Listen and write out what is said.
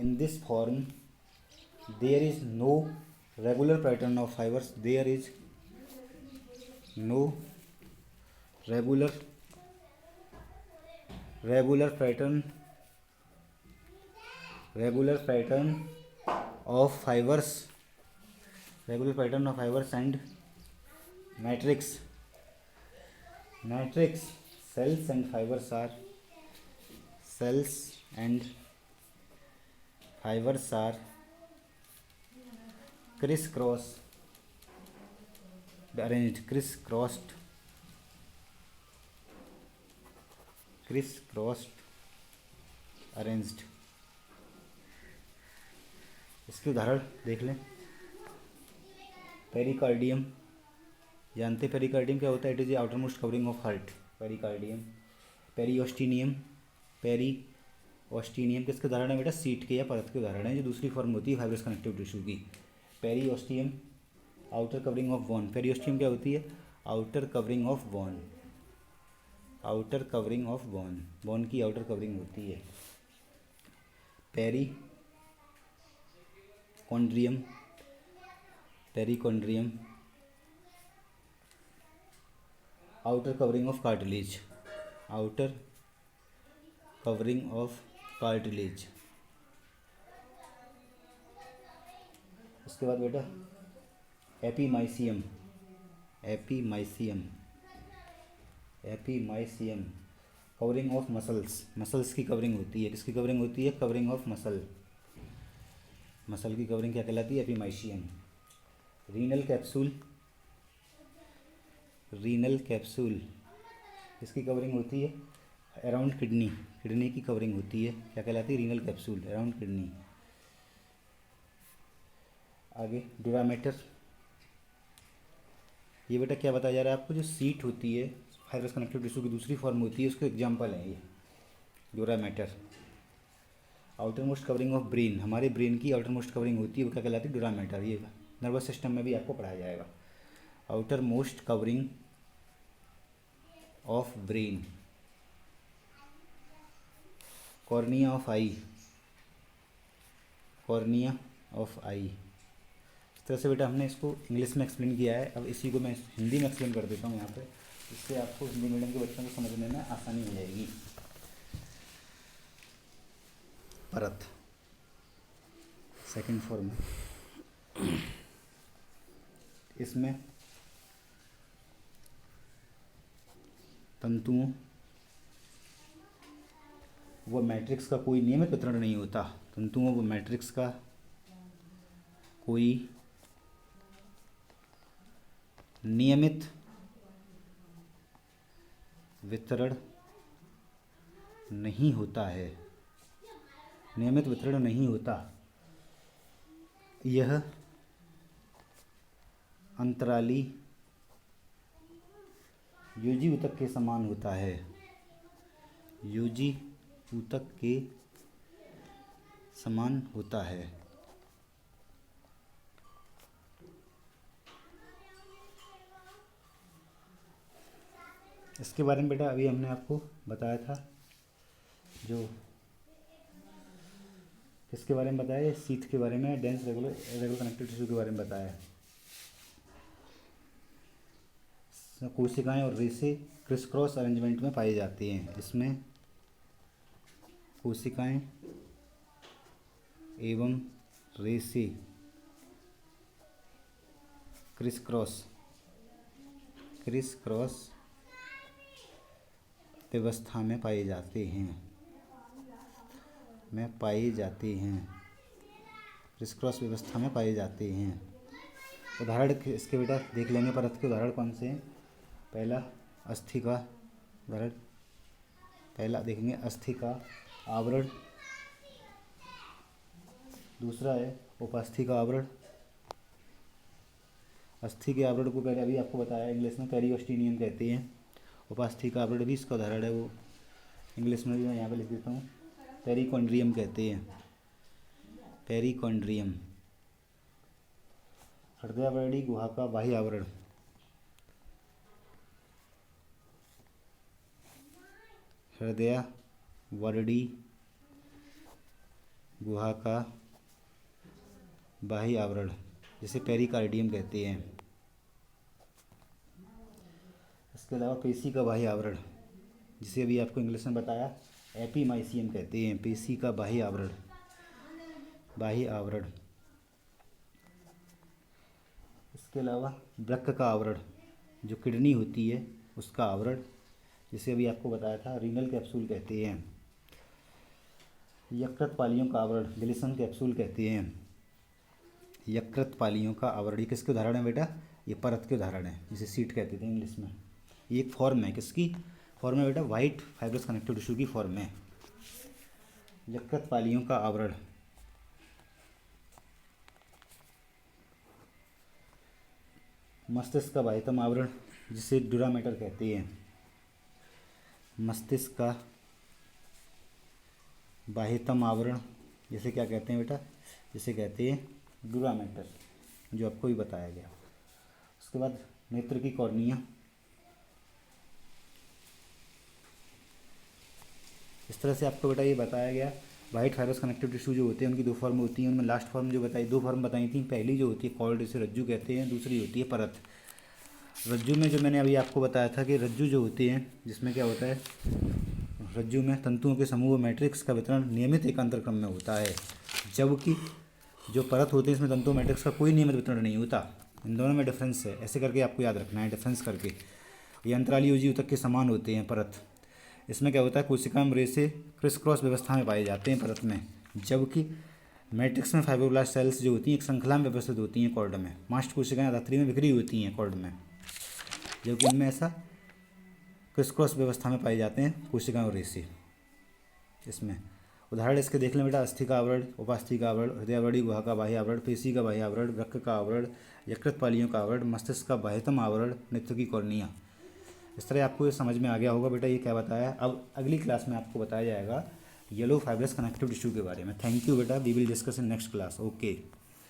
In this form there is no regular pattern of fibers. There is no regular pattern of fibers and matrix cells and fibers are crisscrossed arranged. इसके उदाहरण देख लें. Pericardium, जानते pericardium क्या होता है? It is the outermost covering of heart. Pericardium. Periosteum किसके उदाहरण है बेटा? सीट के या परत के उदाहरण है, जो दूसरी फॉर्म होती है फाइब्रस कनेक्टिव टिश्यू की. Periosteum outer covering of bone. Periosteum क्या होती है? Outer covering of bone. Bone की आउटर कवरिंग होती है. Perichondrium outer covering of cartilage. उसके बाद बेटा एपीमाइसियम कवरिंग ऑफ मसल्स की कवरिंग होती है. किसकी कवरिंग होती है? कवरिंग ऑफ मसल की कवरिंग क्या कहलाती है? एपीमाइसियम. रीनल कैप्सूल इसकी कवरिंग होती है अराउंड किडनी की कवरिंग होती है. क्या कहलाती है? Renal capsule around kidney. आगे ड्यूरामेटर. ये बेटा क्या बताया जा रहा है आपको? जो सीट होती है फाइब्रस कनेक्टिव टिश्यू की दूसरी फॉर्म होती है, उसके एग्जाम्पल है ये dura mater. Outer most covering of brain, हमारे ब्रेन की आउटर मोस्ट कवरिंग होती है, वो क्या कहलाती है? ड्यूरामेटर. ये नर्वस सिस्टम में भी आपको पढ़ाया जाएगा. Outermost covering of brain. Cornea of eye. इस तरह से बेटा हमने इसको इंग्लिश में एक्सप्लेन किया है. अब इसी को मैं हिंदी में एक्सप्लेन कर देता हूँ यहाँ पे. इससे आपको हिंदी मीडियम के बच्चों को समझने में आसानी हो जाएगी. परत सेकंड फॉर्म. इसमें तंतुओं व मैट्रिक्स का कोई नियमित वितरण नहीं होता. तंतुओं व मैट्रिक्स का कोई नियमित वितरण नहीं होता है. यह अंतराली यूजी ऊतक के समान होता है. इसके बारे में बेटा अभी हमने आपको बताया था. जो किसके बारे में बताया? सीट के बारे में, डेंस रेगुलर कनेक्टिव टिश्यू के बारे में बताया. कोशिकाएं और रेशे क्रिस क्रॉस अरेंजमेंट में पाई जाती हैं. इसमें कोशिकाएं एवं रेशे क्रिस क्रॉस व्यवस्था में पाए जाते हैं. उदाहरण इसके बेटा देख लेंगे. परत के उदाहरण कौन से हैं? पहला अस्थि का उदाहरण. पहला देखेंगे अस्थि का आवरण. दूसरा है उपास्थि का आवरण. अस्थि के आवरण को पहले अभी आपको बताया इंग्लिश में पेरिओस्टिनियम कहते हैं. उपास्थि का आवरण भी इसका उदाहरण है, वो इंग्लिश में भी मैं यहाँ पे लिख देता हूँ. पेरिकॉन्ड्रियम कहते हैं. हृदयावरणी गुहा का बाह्य आवरण. हृदयावरणी गुहा का बाह्य आवरण, जिसे पेरिकार्डियम कहते हैं। इसके अलावा पेशी का बाह्य आवरण, जिसे अभी आपको इंग्लिश में बताया एपीमाइसियम कहते हैं। पेशी का बाह्य आवरण, बाह्य आवरण। इसके अलावा वृक्क का आवरण, जो किडनी होती है उसका आवरण, जिसे अभी आपको बताया था रीनल कैप्सूल कहते हैं। यकृत पालियों का आवरण गिलिसन कैप्सूल कहते हैं। यकृत पालियों का आवरण, ये किसके उदाहरण है बेटा? ये परत के उदाहरण है, जिसे सीट कहते थे इंग्लिश में। ये एक फॉर्म है, किसकी फॉर्म है बेटा? वाइट फाइब्रस कनेक्टिव टिश्यू की फॉर्म है। यकृत पालियों का आवरण। मस्तिष्क का बाह्यतम आवरण, जिसे ड्यूरामेटर कहते हैं। मस्तिष्क का बाह्यतम आवरण, जिसे क्या कहते हैं बेटा? जिसे कहते हैं ड्यूरामेटर, जो आपको भी बताया गया। उसके बाद नेत्र की कॉर्निया। इस तरह से आपको बेटा ये बताया गया वाइट फाइब्रस कनेक्टिव टिश्यू जो होते हैं उनकी दो फॉर्म होती हैं। उनमें लास्ट फॉर्म जो बताई, दो फॉर्म बताई थी। पहली जो होती है कॉर्ड, जिसे रज्जु कहते हैं, दूसरी होती है परत। रज्जु में जो मैंने अभी आपको बताया था कि रज्जु जो होती हैं, जिसमें क्या होता है, रज्जु में तंतुओं के समूह मैट्रिक्स का वितरण नियमित एकांतर क्रम में होता है, जबकि जो परत होती है इसमें तंतु मैट्रिक्स का कोई नियमित वितरण नहीं होता। इन दोनों में डिफरेंस है, ऐसे करके आपको याद रखना है, डिफरेंस करके। ये अंतराली उजीव तक के समान होते हैं परत। इसमें क्या होता है, कोशिका में रेसे क्रिस क्रॉस व्यवस्था में पाए जाते हैं परत में, जबकि मैट्रिक्स में फाइब्रोब्लास्ट सेल्स जो होती हैं एक श्रृंखला में व्यवस्थित होती हैं कॉर्ड में। मास्ट कोशिकाएं धात्री में बिखरी होती हैं कॉर्ड में, जबकि इनमें ऐसा क्रिस क्रॉस व्यवस्था में पाए जाते हैं कोशिका और रेसे। इसमें उदाहरण इसके देख लें बेटा, अस्थि का आवरण, उपास्थि का आवरण, हृदयावड़ी गुहा का बाह्य आवरण, पेशी का बाह्य आवरण, वृक्क का आवरण, यकृत पालियों का आवरण, मस्तिष्क का बाह्यतम आवरण, नेत्र की कॉर्निया। इस तरह आपको ये समझ में आ गया होगा बेटा ये क्या बताया। अब अगली क्लास में आपको बताया जाएगा येलो फाइब्रस कनेक्टिव टिश्यू के बारे में। थैंक यू बेटा, we will discuss in next class. Okay.